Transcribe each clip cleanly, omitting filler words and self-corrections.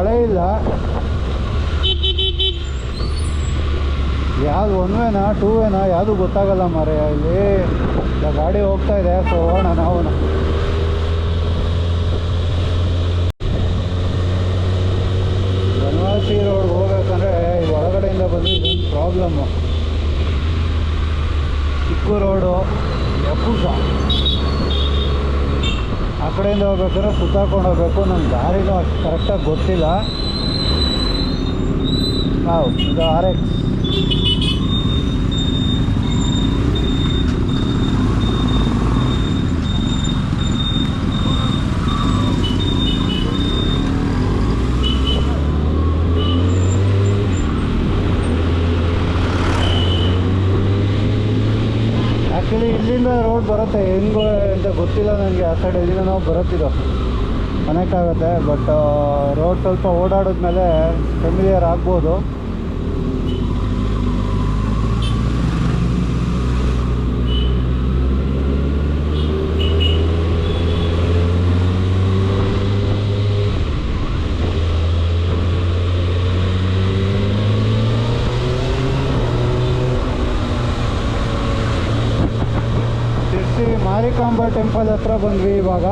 ಮಳೆ ಇಲ್ಲ. ಯಾವುದು 1 ವೇನಾ 2 ವೇನಾ ಯಾವುದು ಗೊತ್ತಾಗಲ್ಲ ಮಾರೆ. ಇಲ್ಲಿ ಗಾಡಿ ಹೋಗ್ತಾ ಇದೆ, ಸೊ ಹೋಗೋಣ ನಾವು. ಬನವಾಸಿ ರೋಡ್ ಹೋಗ್ಬೇಕಂದ್ರೆ ಒಳಗಡೆಯಿಂದ ಬಂದಿದ್ದು ಪ್ರಾಬ್ಲಮ್ಮು. ಚಿಕ್ಕು ರೋಡು ಯಪ್ಪುಸ ಆ ಕಡೆಯಿಂದ ಹೋಗ್ಬೇಕಾದ್ರೆ ಸುತ್ತಾಕೊಂಡು ಹೋಗ್ಬೇಕು. ನನ್ನ ದಾರಿನೂ ಅಷ್ಟು ಕರೆಕ್ಟಾಗಿ ಗೊತ್ತಿಲ್ಲ. ನಾವು ಇದು RX ಆ್ಯಕ್ಚುಲಿ ಇಲ್ಲಿಂದ ರೋಡ್ ಬರುತ್ತೆ, ಹೆಂಗೆ ಅಂತ ಗೊತ್ತಿಲ್ಲ ನನಗೆ. ಆ ಸೈಡ್ ಇಲ್ಲಿಂದ ನಾವು ಬರುತ್ತಿದ್ದೋ ಕನೆಕ್ಟ್ ಆಗುತ್ತೆ. ಬಟ್ ರೋಡ್ ಸ್ವಲ್ಪ ಓಡಾಡಿದ್ಮೇಲೆ ಫೆಮಿಲಿಯರ್ ಆಗ್ಬೋದು. ಮಾರಿಕಾಂಬಾ ಟೆಂಪಲ್ ಹತ್ರ ಬಂದ್ವಿ ಇವಾಗ.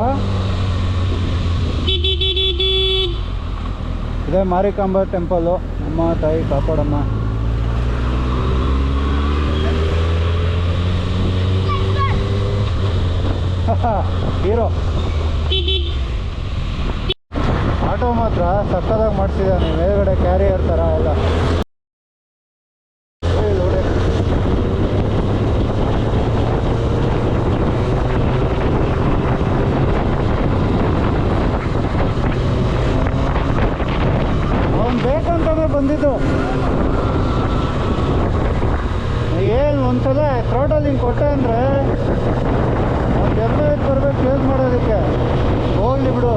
ಇದೇ ಮಾರಿಕಾಂಬಾ ಟೆಂಪಲ್ಲು. ಅಮ್ಮ ತಾಯಿ ಕಾಪಾಡಮ್ಮ. ಹೀರೋ ಆಟೋ ಮಾತ್ರ ಸಕ್ಕದಾಗಿ ಮಾಡಿಸಿದ್ದಾನೆ, ಮೇಲ್ಗಡೆ ಕ್ಯಾರಿಯರ್ ಥರ ಎಲ್ಲ. ಬೇಕಂತಾನೆ ಬಂದಿದ್ದು. ಏನು ಒಂದ್ಸಲ ಥ್ರೋಟಲ್ ಹಿಂಗೆ ಕೊಟ್ಟೆ ಅಂದರೆ ಒಂದು ಎಮ್ಮೆ ಬರ್ಬೇಕು ಕ್ಲೋಸ್ ಮಾಡೋದಕ್ಕೆ. ಹೋಗ್ಲಿ ಬಿಡು,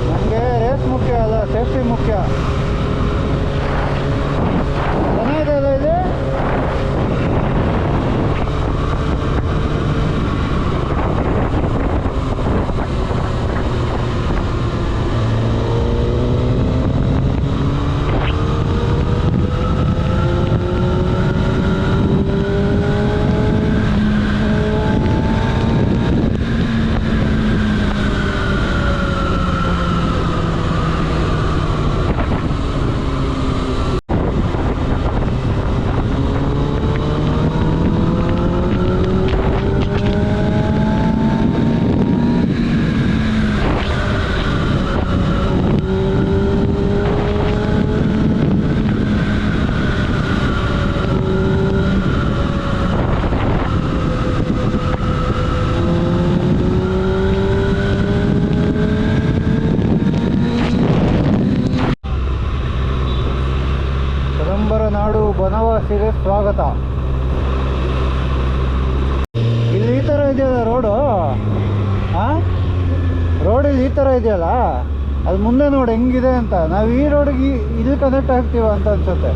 ನನಗೆ ರೇಸ್ ಮುಖ್ಯ ಅಲ್ಲ, ಸೇಫ್ಟಿ ಮುಖ್ಯ. ಚೆನ್ನಾಗಿದೆ ಅಲ್ಲ ಇದು. ನಾಡು ಬನವಾಸಿಗೆ ಸ್ವಾಗತ. ಇಲ್ಲಿ ಈ ಥರ ಇದೆಯಲ್ಲ ರೋಡು, ರೋಡಲ್ಲಿ ಈ ಥರ ಇದೆಯಲ್ಲ, ಅದು ಮುಂದೆ ನೋಡಿ ಹೆಂಗಿದೆ ಅಂತ. ನಾವು ಈ ರೋಡಿಗೆ ಇಲ್ಲಿ ಕನೆಕ್ಟ್ ಆಗ್ತೀವ ಅಂತ ಅನ್ಸುತ್ತೆ.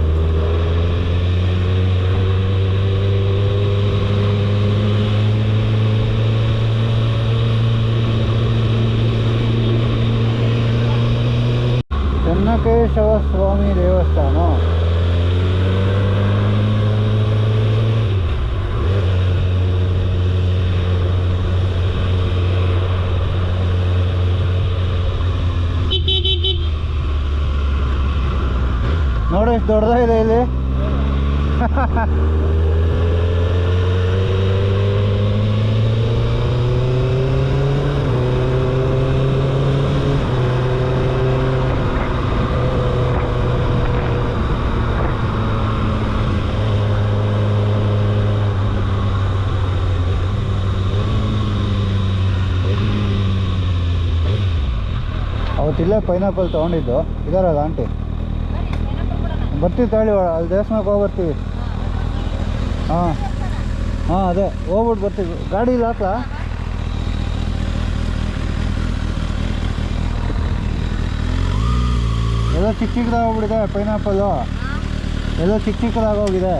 ಚೆನ್ನಕೇಶವ ಸ್ವಾಮಿ ದೇವಸ್ಥಾನ. ನೋಡಿ ಎಷ್ಟು ದೊಡ್ಡದಾಗಿದೆ ಇಲ್ಲಿ. ಅವತ್ತಿಲ್ಲೇ ಪೈನಾಪಲ್ ತೊಗೊಂಡಿದ್ದು. ಇದಾರಲ್ಲ ಆಂಟಿ, ಬರ್ತೀವಿ ತಾಳಿ, ಅಲ್ಲಿ ದೇವಸ್ಥಾನಕ್ಕೆ ಹೋಗಿ ಬರ್ತೀವಿ. ಹಾಂ ಅದೇ ಹೋಗ್ಬಿಟ್ಟು ಬರ್ತೀವಿ. ಗಾಡಿ ಇಲ್ಲ ಹಾಕ್ಲಾ? ಎಲ್ಲ ಚಿಕ್ಕ ಚಿಕ್ಕದಾಗಿ ಹೋಗ್ಬಿಟ್ಟಿದೆ ಪೈನಾಪಲ್ಲು. ಎಲ್ಲ ಚಿಕ್ಕ ಚಿಕ್ಕದಾಗಿ ಹೋಗಿದೆ,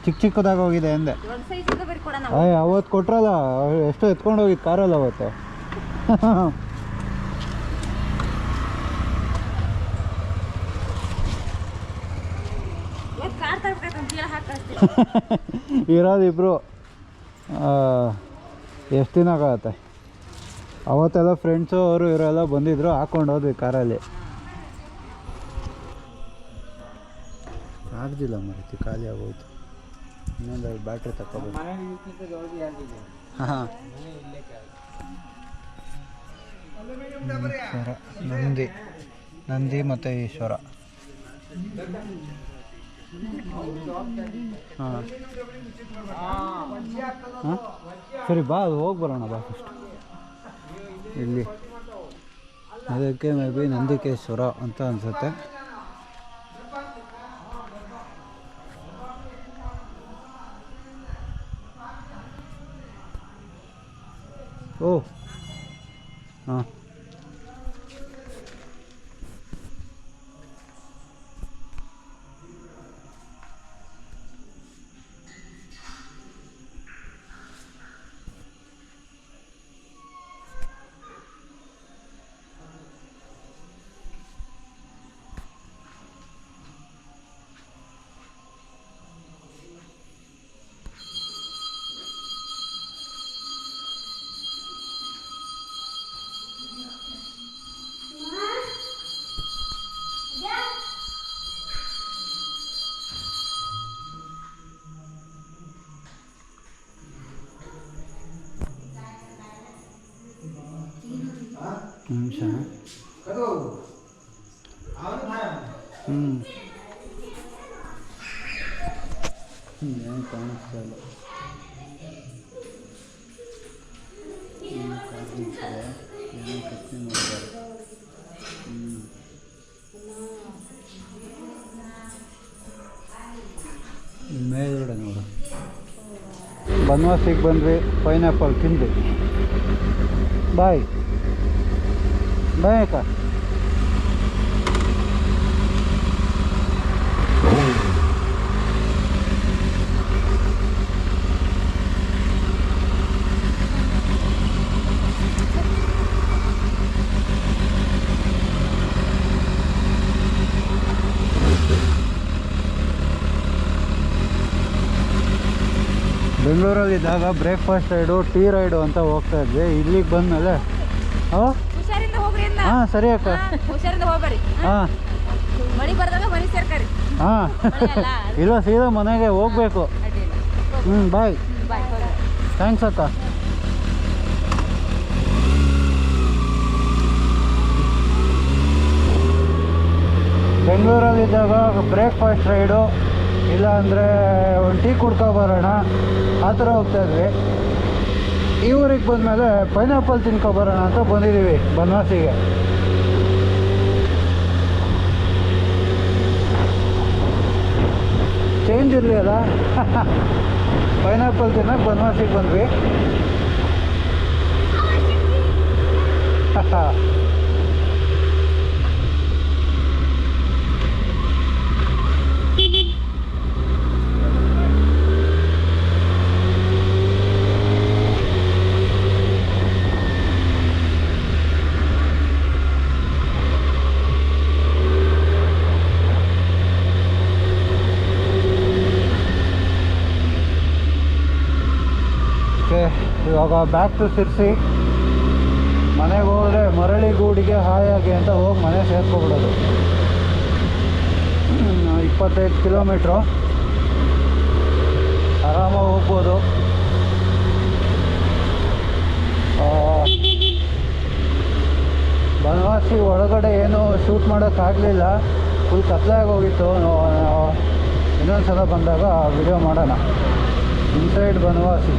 ಚಿಕ್ಕ ಚಿಕ್ಕದಾಗಿ ಹೋಗಿದೆ ಅಂದೆ. ಅವತ್ತು ಕೊಟ್ರಲ್ಲ, ಎಷ್ಟು ಎತ್ಕೊಂಡು ಹೋಗಿದ್ದು ಕಾರಲ್ಲ ಅವತ್ತು. ಇರೋದಿಬ್ರು ಎಷ್ಟು ದಿನ ಆಗತ್ತೆ. ಅವತ್ತೆಲ್ಲ ಫ್ರೆಂಡ್ಸು ಅವರು ಇವರೆಲ್ಲ ಬಂದಿದ್ರು, ಹಾಕ್ಕೊಂಡು ಹೋದ್ವಿ ಕಾರಲ್ಲಿ. ಚಾರ್ಜಿಲ್ಲ ಮರೀತಿ, ಖಾಲಿ ಆಗೋಯ್ತು. ಇನ್ನೊಂದು ಬ್ಯಾಟ್ರಿ ತಗೋಬೇಕು. ಹಾಂ ನಂದಿ ಮತ್ತು ಈಶ್ವರ. ಹಾಂ ಹಾಂ ಸರಿ ಬಾ, ಅದು ಹೋಗಿ ಬರೋಣ ಬಾ ಫಸ್ಟ್. ಇಲ್ಲಿ ಅದಕ್ಕೆ ಮೇ ಬಿ ನಂದಿಕೇಶ್ವರ ಅಂತ ಅನಿಸುತ್ತೆ. ಓ ಹಾಂ ನಿಮಿಷ. ಏನು ಕಾಣಿಸ್ತಾ ಇಲ್ಲ. ಏನು ಕಟ್ಟಿ ಮಾಡಿದ್ದಾರೆ. ಮೇಲ್ಗಡೆ ನೋಡು. ಬನವಾಸಿಗೆ ಬಂದ್ವಿ, ಪೈನಾಪಲ್ ತಿಂದ್ವಿ. ಬಾಯ್ ಬಾಯ್ ಅಕ್ಕ. ಬೆಂಗಳೂರಲ್ಲಿದ್ದಾಗ ಬ್ರೇಕ್ಫಾಸ್ಟ್ ರೈಡು, ಟೀ ರೈಡು ಅಂತ ಹೋಗ್ತಾ ಇದ್ವಿ. ಇಲ್ಲಿಗೆ ಬಂದಮೇಲೆ ಹಾಂ ಸರಿ ಅಕ್ಕ. ಹುಷಾರಿಂದ ಹೋಗ್ಬರಿ. ಹಾಂ ಮಳಿ ಬರ್ದಾಗ ಮನೆ ಸೇರ್ಕರಿ. ಹಾಂ ಇಲ್ಲ, ಸೀದಾ ಮನೆಗೆ ಹೋಗ್ಬೇಕು. ಬಾಯ್. ಥ್ಯಾಂಕ್ಸ್ ಅಕ್ಕ. ಬೆಂಗಳೂರಲ್ಲಿದ್ದಾಗ ಬ್ರೇಕ್ಫಾಸ್ಟ್ ರೈಡು, ಇಲ್ಲ ಅಂದರೆ ಒಂದು ಟೀ ಕುಡ್ಕೊಬರೋಣ ಆ ಥರ ಹೋಗ್ತಾಯಿದ್ವಿ. ಈ ಊರಿಗೆ ಬಂದಮೇಲೆ ಪೈನಾಪಲ್ ತಿನ್ಕೊಬರೋಣ ಅಂತ ಬಂದಿದ್ದೀವಿ ಬನವಾಸಿಗೆ. ಚೇಂಜ್ ಇರಲಿ ಅಲ್ಲ. ಪೈನಾಪಲ್ ತಿನ್ನೋಕೆ ಬನವಾಸಿಗೆ ಬಂದ್ವಿ. ಇವಾಗ ಬ್ಯಾಕ್ ಟು ಸಿರ್ಸಿ. ಮನೆಗೆ ಹೋದರೆ ಮರಳಿಗೂಡಿಗೆ ಹಾಯಾಗಿ ಅಂತ ಹೋಗಿ ಮನೆ ಸೇರ್ಕೊಬಿಡೋದು. 25 ಕಿಲೋಮೀಟ್ರು ಆರಾಮಾಗಿ ಹೋಗ್ಬೋದು. ಬನವಾಸಿ ಒಳಗಡೆ ಏನು ಶೂಟ್ ಮಾಡೋಕ್ಕಾಗಲಿಲ್ಲ, ಫುಲ್ ಕತ್ಲಾಗಿ ಹೋಗಿತ್ತು. ಇನ್ನೊಂದು ಸಲ ಬಂದಾಗ ವಿಡಿಯೋ ಮಾಡೋಣ. ಇನ್ಸೈಡ್ ಬನವಾಸಿ.